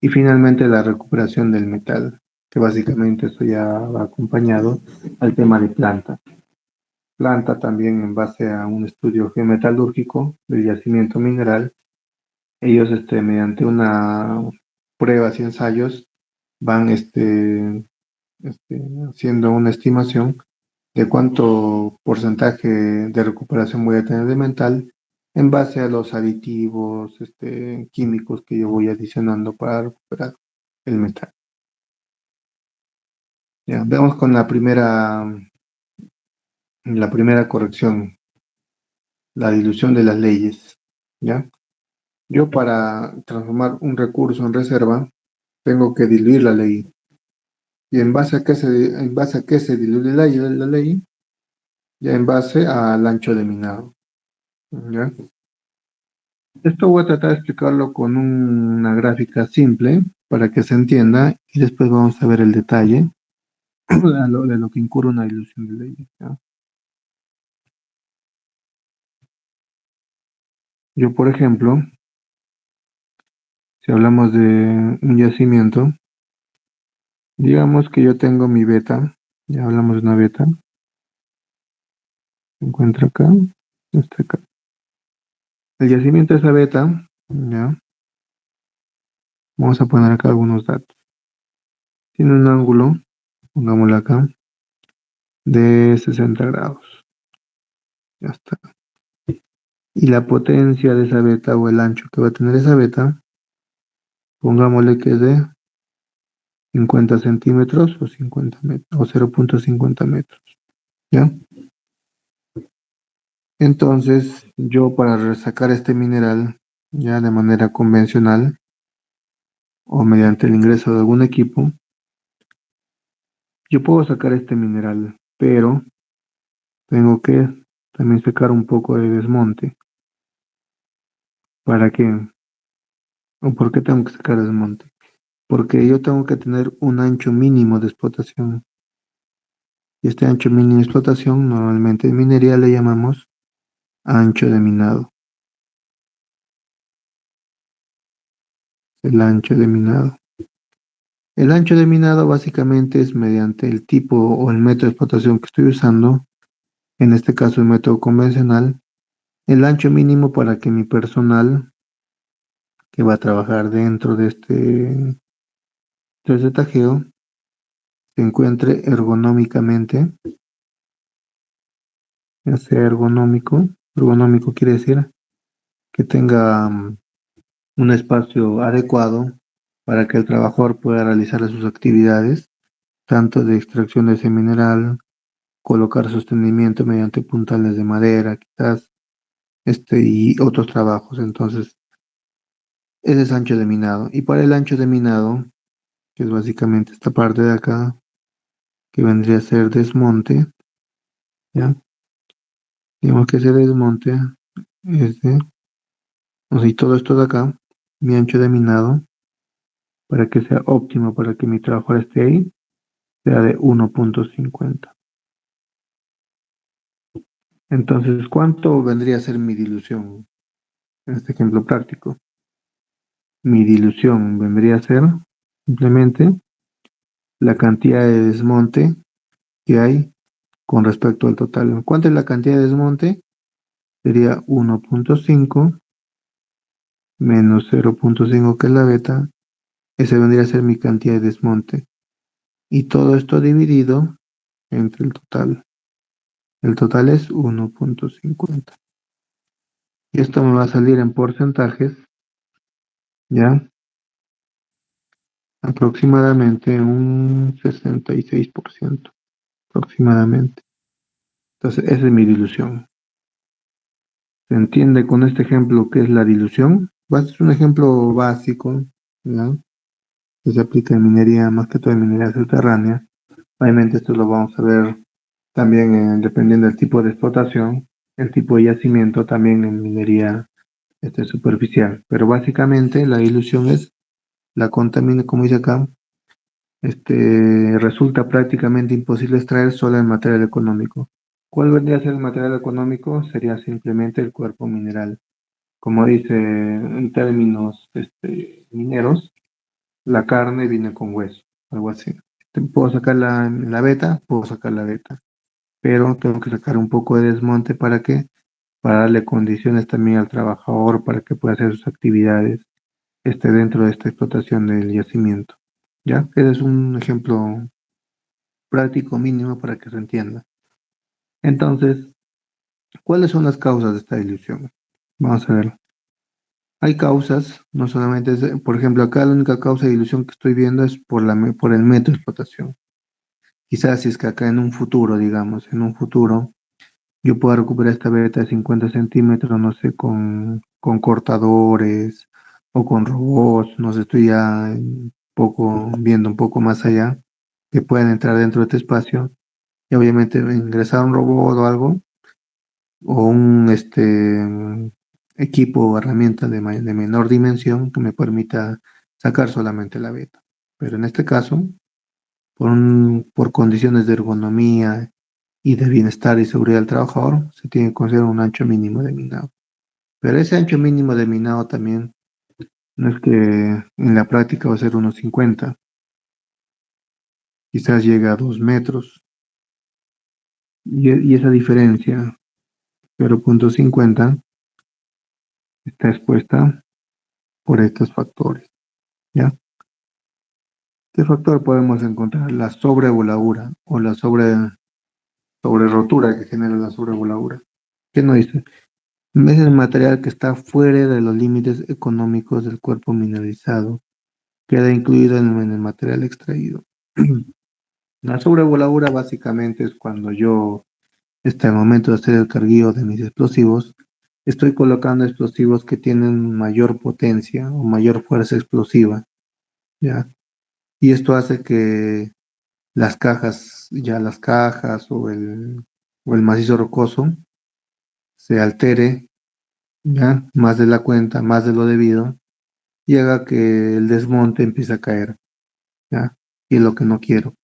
[SPEAKER 1] Y finalmente la recuperación del metal, que básicamente eso ya va acompañado al tema de planta. Planta también en base a un estudio geometalúrgico del yacimiento mineral. Ellos mediante una pruebas y ensayos van haciendo una estimación de cuánto porcentaje de recuperación voy a tener de metal en base a los aditivos químicos que yo voy adicionando para recuperar el metal. Ya, veamos con la primera corrección, la dilución de las leyes. ¿Ya? Yo para transformar un recurso en reserva tengo que diluir la ley. ¿Y en base a qué se diluye la ley? Ya en base al ancho de minado. ¿Ya? Esto voy a tratar de explicarlo con una gráfica simple para que se entienda y después vamos a ver el detalle de lo que incurre una dilución de ley. ¿Ya? Yo, por ejemplo, si hablamos de un yacimiento, digamos que yo tengo mi beta, ya hablamos de una beta, se encuentra acá, está acá. El yacimiento de esa beta, ya, vamos a poner acá algunos datos. Tiene un ángulo, pongámoslo acá, de 60 grados. Ya está. Y la potencia de esa beta o el ancho que va a tener esa beta, pongámosle que es de 50 centímetros o 50 metros o 0,50 metros. ¿Ya? Entonces, yo para resacar este mineral ya de manera convencional o mediante el ingreso de algún equipo, yo puedo sacar este mineral, pero tengo que también sacar un poco de desmonte. ¿Para qué? ¿O por qué tengo que sacar desmonte? Porque yo tengo que tener un ancho mínimo de explotación. Y este ancho mínimo de explotación, normalmente en minería le llamamos ancho de minado. El ancho de minado. El ancho de minado básicamente es mediante el tipo o el método de explotación que estoy usando, en este caso el método convencional, el ancho mínimo para que mi personal que va a trabajar dentro de este tajeo se encuentre ergonómicamente, ya sea ergonómico quiere decir que tenga un espacio adecuado para que el trabajador pueda realizar sus actividades, tanto de extracción de ese mineral, colocar sostenimiento mediante puntales de madera, quizás, y otros trabajos. Entonces, ese es ancho de minado. Y para el ancho de minado, que es básicamente esta parte de acá, que vendría a ser desmonte, ¿ya? Digamos que ese desmonte es de, o sea, y todo esto de acá, mi ancho de minado, para que sea óptimo, para que mi trabajador esté ahí, sea de 1.50. Entonces, ¿cuánto vendría a ser mi dilución en este ejemplo práctico? Mi dilución vendría a ser simplemente la cantidad de desmonte que hay con respecto al total. ¿Cuánto es la cantidad de desmonte? Sería 1.5 menos 0.5 que es la beta. Ese vendría a ser mi cantidad de desmonte. Y todo esto dividido entre el total. El total es 1.50. Y esto me va a salir en porcentajes, ¿ya? Aproximadamente un 66%. Aproximadamente. Entonces, esa es mi dilución. ¿Se entiende con este ejemplo qué es la dilución? Va a ser un ejemplo básico, ¿ya? Que se aplica en minería, más que todo en minería subterránea. Obviamente esto lo vamos a ver también dependiendo del tipo de explotación, el tipo de yacimiento también en minería superficial. Pero básicamente la dilución es la contamina, como dice acá, resulta prácticamente imposible extraer solo el material económico. ¿Cuál vendría a ser el material económico? Sería simplemente el cuerpo mineral. Como dice en términos mineros, la carne viene con hueso, algo así. Puedo sacar la beta, puedo sacar la beta, pero tengo que sacar un poco de desmonte para que, para darle condiciones también al trabajador para que pueda hacer sus actividades dentro de esta explotación del yacimiento. ¿Ya? Ese es un ejemplo práctico mínimo para que se entienda. Entonces, ¿cuáles son las causas de esta dilución? Vamos a ver. Hay causas, no solamente por ejemplo, acá la única causa de dilución que estoy viendo es por el método de explotación. Quizás si es que acá en un futuro, digamos, en un futuro, yo pueda recuperar esta beta de 50 centímetros, no sé, con cortadores o con robots, no sé, estoy ya viendo un poco más allá, que puedan entrar dentro de este espacio y obviamente ingresar un robot o algo, o un equipo o herramienta de menor dimensión que me permita sacar solamente la beta. Pero en este caso, por condiciones de ergonomía y de bienestar y seguridad del trabajador, se tiene que considerar un ancho mínimo de minado. Pero ese ancho mínimo de minado también no es que en la práctica va a ser unos 50, quizás llegue a 2 metros. Y esa diferencia, 0.50, está expuesta por estos factores, ¿ya? ¿Qué factor podemos encontrar? La sobrevoladura o la sobre rotura que genera la sobrevoladura. ¿Qué nos dice? Es el material que está fuera de los límites económicos del cuerpo mineralizado. Queda incluido en el material extraído. La sobrevoladura básicamente es cuando yo, al momento de hacer el carguío de mis explosivos, estoy colocando explosivos que tienen mayor potencia o mayor fuerza explosiva, ¿ya? Y esto hace que las cajas o el macizo rocoso se altere, ¿ya? Más de la cuenta, más de lo debido, y haga que el desmonte empiece a caer, ¿ya? Y es lo que no quiero.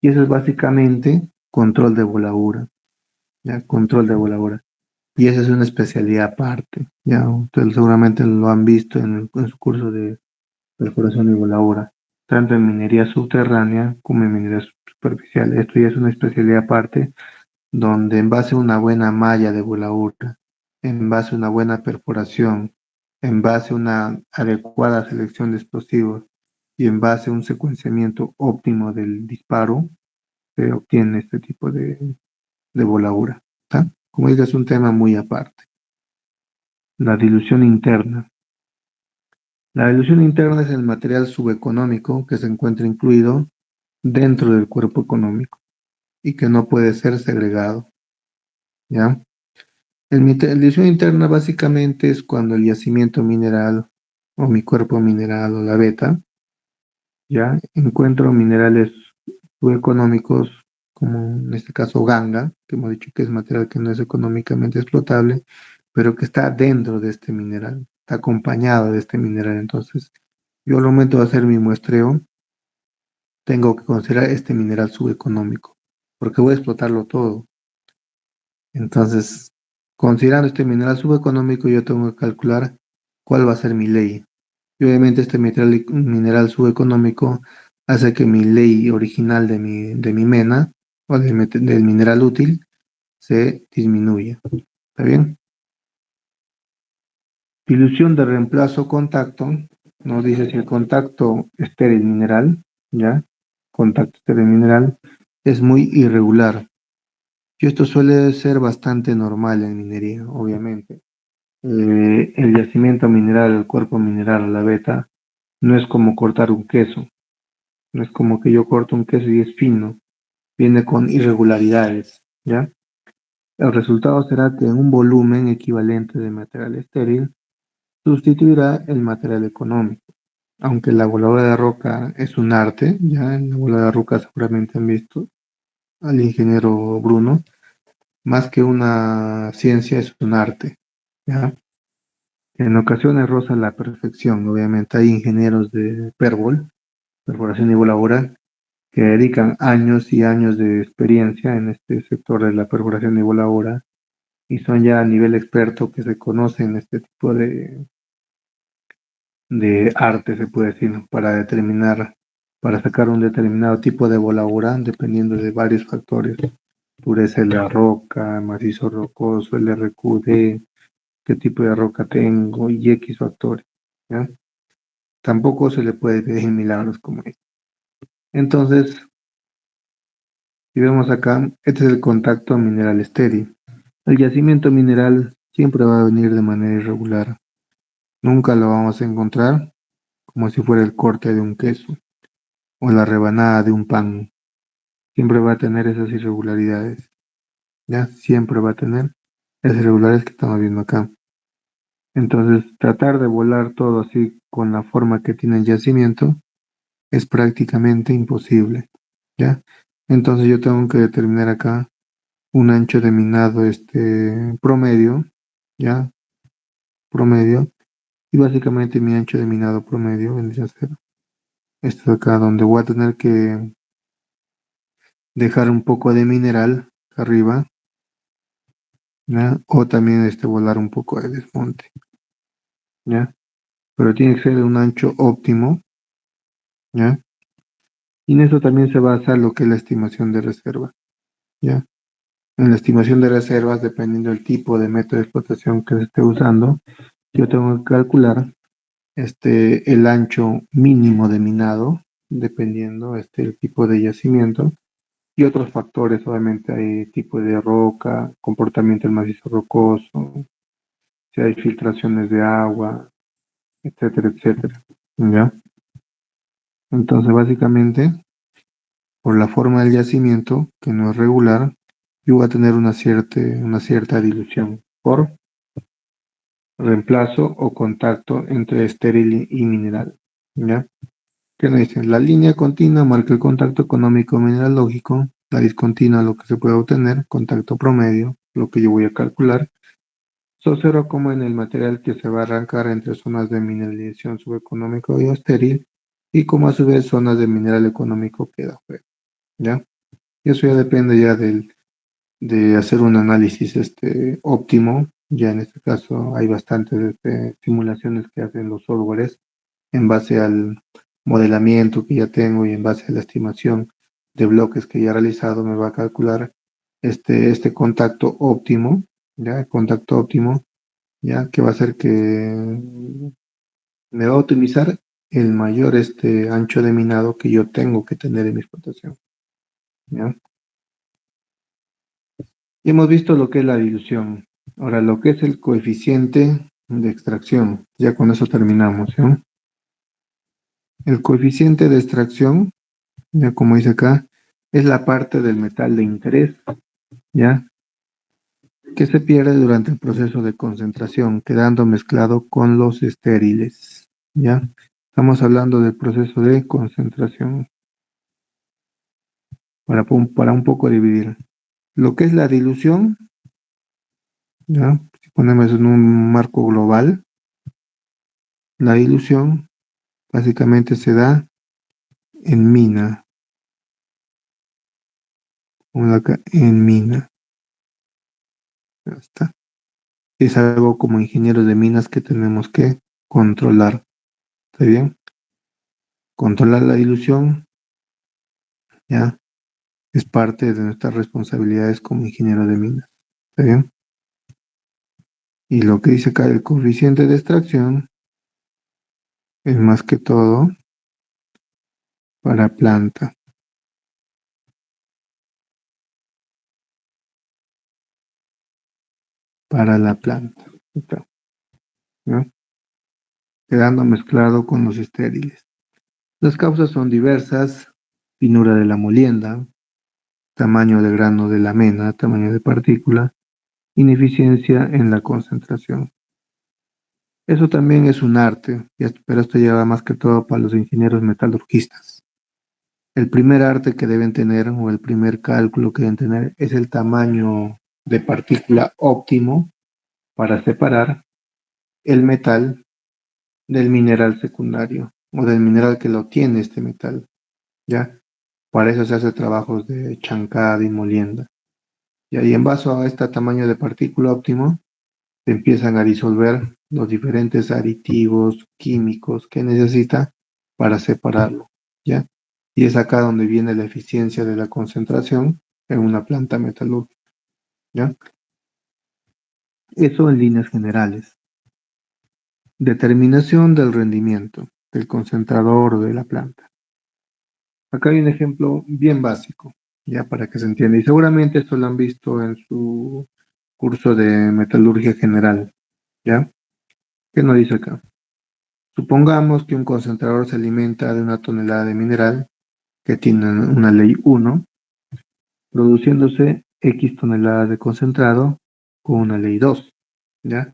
[SPEAKER 1] Y eso es básicamente control de voladura, ¿ya? Control de voladura. Y esa es una especialidad aparte, ¿ya? Ustedes seguramente lo han visto en su curso de perforación y voladura, tanto en minería subterránea como en minería superficial. Esto ya es una especialidad aparte donde en base a una buena malla de voladura, en base a una buena perforación, en base a una adecuada selección de explosivos y en base a un secuenciamiento óptimo del disparo, se obtiene este tipo de voladura. ¿Tá? Como digo, es un tema muy aparte. La dilución interna. La dilución interna es el material subeconómico que se encuentra incluido dentro del cuerpo económico y que no puede ser segregado. ¿Ya? La dilución interna básicamente es cuando el yacimiento mineral o mi cuerpo mineral o la beta, ya encuentro minerales subeconómicos, como en este caso ganga, que hemos dicho que es material que no es económicamente explotable, pero que está dentro de este mineral. está acompañado de este mineral. Entonces, yo al momento de hacer mi muestreo, tengo que considerar este mineral subeconómico, porque voy a explotarlo todo. Entonces, considerando este mineral subeconómico, yo tengo que calcular cuál va a ser mi ley. Y obviamente este mineral subeconómico hace que mi ley original de mi mena o del mineral útil se disminuya. ¿Está bien? Dilución de reemplazo contacto, nos dice si el contacto estéril mineral, ¿ya? Contacto estéril mineral es muy irregular. Y esto suele ser bastante normal en minería, obviamente. El yacimiento mineral, el cuerpo mineral, la beta, no es como cortar un queso. No es como que yo corto un queso y es fino. Viene con irregularidades, ¿ya? El resultado será que un volumen equivalente de material estéril sustituirá el material económico. Aunque la voladora de roca es un arte, ya en la voladora de roca seguramente han visto al ingeniero Bruno, más que una ciencia es un arte, ¿ya? En ocasiones roza la perfección, obviamente hay ingenieros de perforación y voladora, que dedican años y años de experiencia en este sector de la perforación y voladora y son ya a nivel experto que se conocen este tipo de arte, se puede decir, ¿no? Para determinar, para sacar un determinado tipo de voladura dependiendo de varios factores, dureza de la roca, macizo rocoso, el RQD, qué tipo de roca tengo y X factores, ¿ya? Tampoco se le puede pedir milagros como este. Entonces, si vemos acá, este es el contacto mineral estéril. El yacimiento mineral siempre va a venir de manera irregular. Nunca lo vamos a encontrar como si fuera el corte de un queso o la rebanada de un pan. Siempre va a tener esas irregularidades. ¿Ya? Siempre va a tener esas irregularidades que estamos viendo acá. Entonces, tratar de volar todo así con la forma que tiene el yacimiento es prácticamente imposible. ¿Ya? Entonces yo tengo que determinar acá un ancho de minado promedio, ¿ya? Promedio. Y básicamente mi ancho de minado promedio vendría a ser esto de acá, donde voy a tener que dejar un poco de mineral arriba, ¿ya? O también volar un poco de desmonte, ¿ya? Pero tiene que ser de un ancho óptimo, ¿ya? Y en eso también se basa lo que es la estimación de reserva, ¿ya? En la estimación de reservas, dependiendo del tipo de método de explotación que se esté usando, yo tengo que calcular el ancho mínimo de minado, dependiendo el tipo de yacimiento, y otros factores, obviamente hay tipo de roca, comportamiento del macizo rocoso, si hay filtraciones de agua, etcétera, etcétera. ¿Ya? Entonces, básicamente, por la forma del yacimiento, que no es regular, yo voy a tener una cierta dilución por reemplazo o contacto entre estéril y mineral. ¿Ya? ¿Qué nos dicen? La línea continua marca el contacto económico mineralógico, la discontinua lo que se puede obtener, contacto promedio, lo que yo voy a calcular. Se observa como en el material que se va a arrancar entre zonas de mineralización subeconómico y estéril, y como a su vez zonas de mineral económico queda fuera, ¿ya? Y eso ya depende ya de hacer un análisis óptimo. Ya en este caso hay bastantes simulaciones que hacen los softwares en base al modelamiento que ya tengo y en base a la estimación de bloques que ya he realizado, me va a calcular este contacto óptimo, ¿ya? El contacto óptimo, ¿ya? Que va a hacer que me va a optimizar el mayor ancho de minado que yo tengo que tener en mi explotación, ¿ya? Y hemos visto lo que es la dilución. Ahora, lo que es el coeficiente de extracción, ya con eso terminamos, ¿ya? El coeficiente de extracción, ya como dice acá, es la parte del metal de interés, ¿ya? Que se pierde durante el proceso de concentración, quedando mezclado con los estériles, ¿ya? Estamos hablando del proceso de concentración para un poco dividir. Lo que es la dilución, ¿ya? Si ponemos en un marco global, La dilución básicamente se da en mina, como acá, en mina. Ya está. Es algo como ingenieros de minas que tenemos que controlar. ¿Está bien? Controlar la dilución, ya, es parte de nuestras responsabilidades como ingeniero de minas. ¿Está bien? Y lo que dice acá el coeficiente de extracción es más que todo para planta, para la planta. Está, ¿no? Quedando mezclado con los estériles. Las causas son diversas: finura de la molienda, tamaño de grano de la mena, tamaño de partícula, ineficiencia en la concentración. Eso también es un arte, pero esto lleva más que todo para los ingenieros metalurgistas. El primer arte que deben tener o el primer cálculo que deben tener es el tamaño de partícula óptimo para separar el metal del mineral secundario o del mineral que lo tiene este metal, ¿ya? Para eso se hace trabajos de chancada y molienda. Y ahí en base a este tamaño de partícula óptimo, se empiezan a disolver los diferentes aditivos químicos que necesita para separarlo, ¿ya? Y es acá donde viene la eficiencia de la concentración en una planta metalúrgica, ¿ya? Eso en líneas generales. Determinación del rendimiento del concentrador o de la planta. Acá hay un ejemplo bien básico, ya para que se entienda. Y seguramente esto lo han visto en su curso de metalurgia general, ¿ya? ¿Qué nos dice acá? Supongamos que un concentrador se alimenta de una tonelada de mineral que tiene una ley 1, produciéndose X toneladas de concentrado con una ley 2, ¿ya?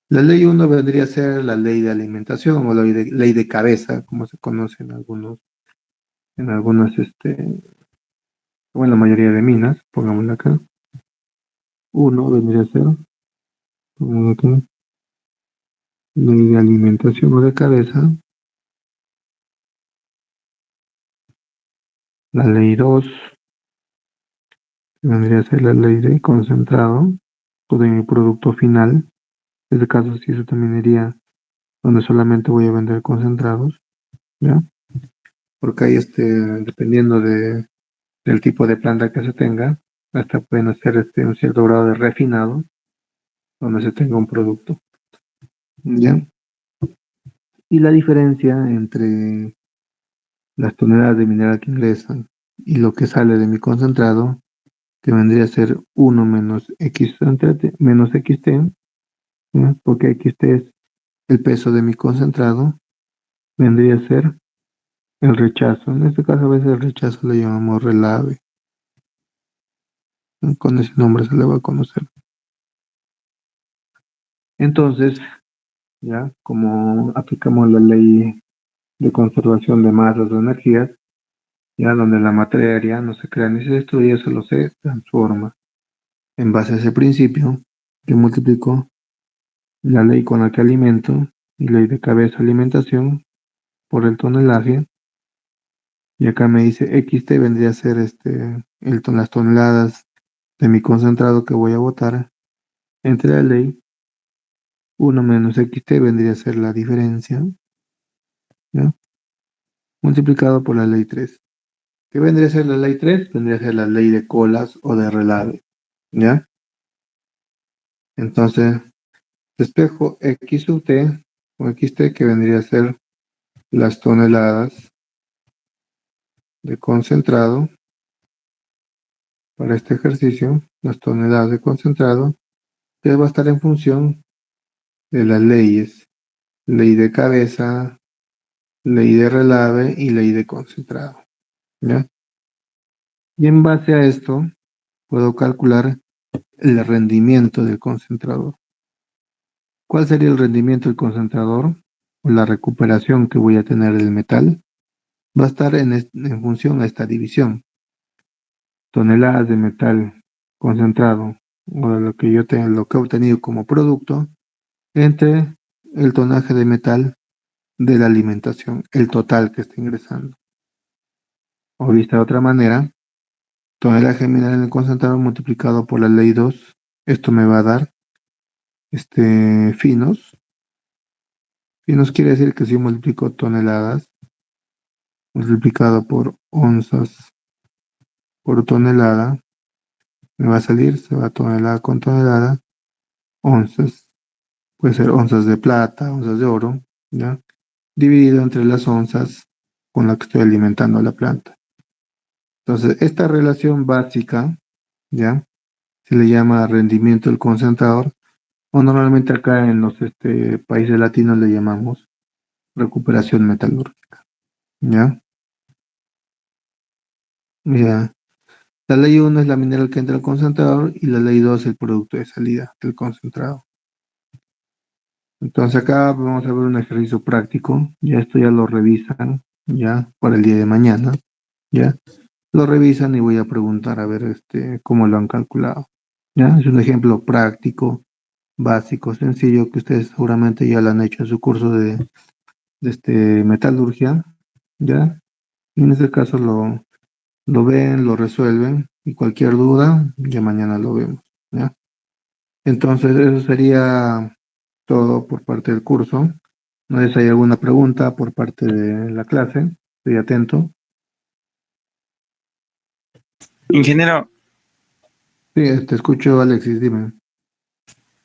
[SPEAKER 1] La ley 1 vendría a ser la ley de alimentación o la ley de cabeza, como se conoce en algunas, o en la mayoría de minas, pongámosla acá. 1 vendría a ser, pongámosla acá, ley de alimentación o de cabeza. La ley 2 vendría a ser la ley de concentrado o de mi producto final. En este caso, sí, eso también iría donde solamente voy a vender concentrados, ¿ya? Porque ahí, dependiendo del tipo de planta que se tenga, hasta pueden hacer un cierto grado de refinado donde se tenga un producto, ¿ya? Y la diferencia entre las toneladas de mineral que ingresan y lo que sale de mi concentrado, que vendría a ser 1 menos X menos XT, ¿ya? Porque XT es el peso de mi concentrado, vendría a ser el rechazo. En este caso, a veces el rechazo le llamamos relave, ¿no? Con ese nombre se le va a conocer. Entonces, ya, como aplicamos la ley de conservación de masas o energías, ya donde la materia no se crea ni se destruye, solo se transforma. En base a ese principio, yo multiplico la ley con la que alimento y ley de cabeza alimentación por el tonelaje, y acá me dice XT vendría a ser las toneladas de mi concentrado que voy a botar entre la ley 1 menos XT vendría a ser la diferencia, ¿ya? Multiplicado por la ley 3. ¿Qué vendría a ser la ley 3? Vendría a ser la ley de colas o de relave, ¿ya? Entonces, despejo X sub T o XT, que vendría a ser las toneladas de concentrado para este ejercicio, las toneladas de concentrado, que va a estar en función de las leyes, ley de cabeza, ley de relave y ley de concentrado, ¿ya? Y en base a esto, puedo calcular el rendimiento del concentrador. ¿Cuál sería el rendimiento del concentrador? O la recuperación que voy a tener del metal va a estar en función a esta división. Toneladas de metal concentrado o de lo que yo tengo, lo que he obtenido como producto entre el tonaje de metal de la alimentación, el total que está ingresando. O vista de otra manera, tonelaje mineral en el concentrado multiplicado por la ley 2, esto me va a dar finos. Finos quiere decir que si multiplico toneladas multiplicado por onzas por tonelada, me va a salir, se va tonelada con tonelada, onzas, puede ser onzas de plata, onzas de oro, ¿ya? Dividido entre las onzas con las que estoy alimentando a la planta. Entonces, esta relación básica, ¿ya? Se le llama rendimiento del concentrador, o normalmente acá en los países latinos le llamamos recuperación metalúrgica, ¿ya? Ya. La ley 1 es la mineral que entra al concentrador y la ley 2 el producto de salida del concentrado. Entonces acá vamos a ver un ejercicio práctico, ya esto ya lo revisan, ya para el día de mañana, ya lo revisan y voy a preguntar a ver cómo lo han calculado. Ya es un ejemplo práctico, básico, sencillo que ustedes seguramente ya lo han hecho en su curso de metalurgia, ya. Y en este caso lo ven, lo resuelven y cualquier duda ya mañana lo vemos, ya. Entonces eso sería todo por parte del curso. No sé si hay alguna pregunta por parte de la clase. Estoy atento.
[SPEAKER 3] Ingeniero,
[SPEAKER 1] Sí, te escucho, Alexis, dime.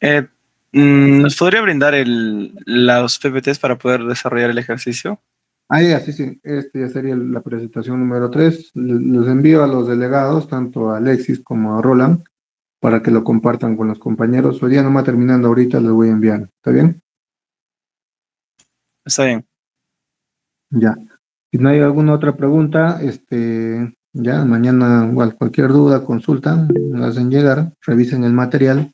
[SPEAKER 3] eh, ¿nos podría brindar los PPTs para poder desarrollar el ejercicio?
[SPEAKER 1] Ah, ya, sí, sí. Este ya sería la presentación número 3. Los envío a los delegados, tanto a Alexis como a Roland, para que lo compartan con los compañeros. Hoy día nomás terminando ahorita, les voy a enviar. ¿Está bien?
[SPEAKER 3] Está bien.
[SPEAKER 1] Ya. Si no hay alguna otra pregunta, ya, mañana igual, cualquier duda, consulta, me la hacen llegar, revisen el material,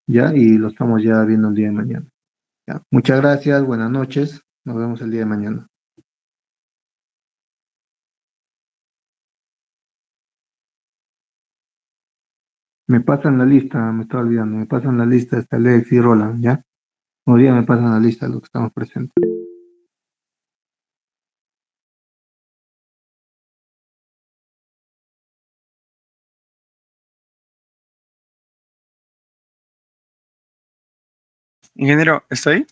[SPEAKER 1] ya, y lo estamos ya viendo el día de mañana. Ya. Muchas gracias, buenas noches, nos vemos el día de mañana. Me pasan la lista, me estaba olvidando, me pasan la lista, está Alex y Roland, ¿ya? Hoy día me pasan la lista de los que estamos presentes.
[SPEAKER 3] Ingeniero, ¿está ahí?